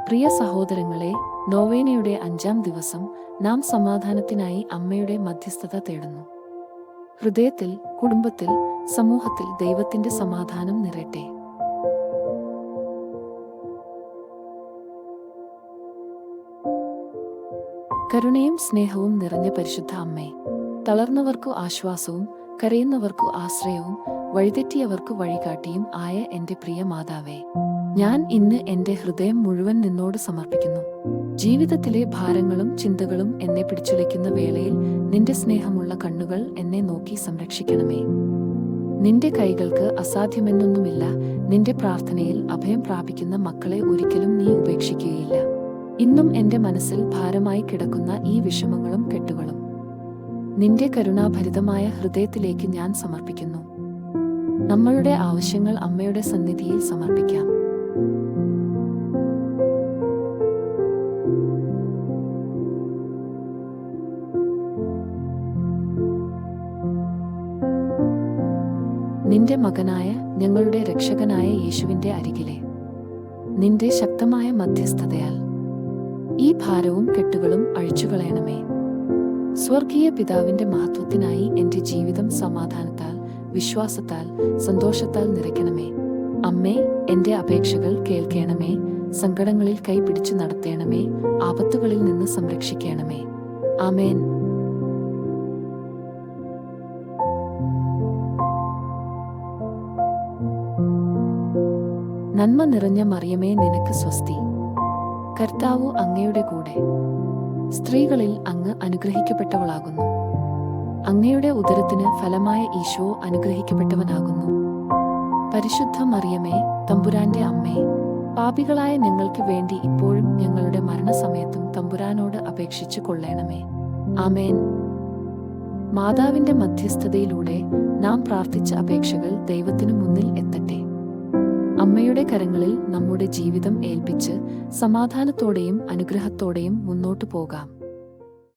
പ്രിയ സഹോദരങ്ങളെ, നോവേനയുടെ 5-ാം ദിവസം നാം സമാധാനത്തിനായി അമ്മയുടെ മധ്യസ്ഥത തേടുന്നു. ഹൃദയത്തിൽ, കുടുംബത്തിൽ, സമൂഹത്തിൽ ദൈവത്തിന്റെ സമാധാനം നിറയട്ടെ. കരുണയും സ്നേഹവും നിറഞ്ഞ പരിശുദ്ധ അമ്മേ, തളർന്നവർക്കു ആശ്വാസവും കരയുന്നവർക്കു ആശ്രയവും വഴിതെറ്റിയവർക്കു വഴികാട്ടിയും ആയ എന്റെ പ്രിയ മാതാവേ, ഞാൻ ഇന്ന് എന്റെ ഹൃദയം മുഴുവൻ നിന്നോട് സമർപ്പിക്കുന്നു. ജീവിതത്തിലെ ഭാരങ്ങളും ചിന്തകളും എന്നെ പിടിച്ചുലയ്ക്കുന്ന വേളയിൽ നിന്റെ സ്നേഹമുള്ള കണ്ണുകൾ എന്നെ നോക്കി സംരക്ഷിക്കണമേ. നിന്റെ കൈകൾക്ക് അസാധ്യമെന്നൊന്നുമില്ല. നിന്റെ പ്രാർത്ഥനയിൽ അഭയം പ്രാപിക്കുന്ന മക്കളെ ഒരിക്കലും നീ ഉപേക്ഷിക്കുകയില്ല. ഇന്നും എന്റെ മനസ്സിൽ ഭാരമായി കിടക്കുന്ന ഈ വിഷമങ്ങളും കെട്ടുകളും നിന്റെ കരുണാഭരിതമായ ഹൃദയത്തിലേക്ക് ഞാൻ സമർപ്പിക്കുന്നു. നമ്മളുടെ ആവശ്യങ്ങൾ അമ്മയുടെ സന്നിധിയിൽ സമർപ്പിക്കാം. നിന്റെ മകനായ ഞങ്ങളുടെ രക്ഷകനായ യേശുവിന്റെ അരികിലെ നിന്റെ ശക്തമായ മധ്യസ്ഥതയാൽ ഈ ഭാരവും കെട്ടുകളും അഴിച്ചുകളയണമേ. സ്വർഗീയ പിതാവിന്റെ മഹത്വത്തിനായി എന്റെ ജീവിതം സമാധാനത്താൽ, വിശ്വാസത്താൽ, സന്തോഷത്താൽ നിറയ്ക്കണമേ. അമ്മേ, എന്റെ അപേക്ഷകൾ കേൾക്കണമേ. സങ്കടങ്ങളിൽ കൈപിടിച്ചു നടത്തേണമേ. ആപത്തുകളിൽ നിന്ന് സംരക്ഷിക്കണമേ. ആമേൻ. നന്മ നിറഞ്ഞ മറിയമേ, നിനക്ക് സ്വസ്തി. കർത്താവ് അങ്ങയുടെ കൂടെ സ്ത്രീകളിൽ അങ്ങ് അനുഗ്രഹിക്കപ്പെട്ടവളാകുന്നു. അങ്ങയുടെ ഉദരത്തിന് ഫലമായ ഈശോ അനുഗ്രഹിക്കപ്പെട്ടവനാകുന്നു. പരിശുദ്ധ മറിയമേ, തമ്പുരാന്റെ അമ്മേ, പാപികളായ ഞങ്ങൾക്ക് വേണ്ടി ഇപ്പോഴും ഞങ്ങളുടെ മരണസമയത്തും തമ്പുരാനോട് അപേക്ഷിച്ചു കൊള്ളണമേ. ആമേൻ. മാതാവിന്റെ മധ്യസ്ഥതയിലൂടെ നാം പ്രാർത്ഥിച്ച അപേക്ഷകൾ ദൈവത്തിനു മുന്നിൽ എത്തട്ടെ. അമ്മയുടെ കരങ്ങളിൽ നമ്മുടെ ജീവിതം ഏൽപ്പിച്ച് സമാധാനത്തോടെയും അനുഗ്രഹത്തോടെയും മുന്നോട്ടു പോകാം.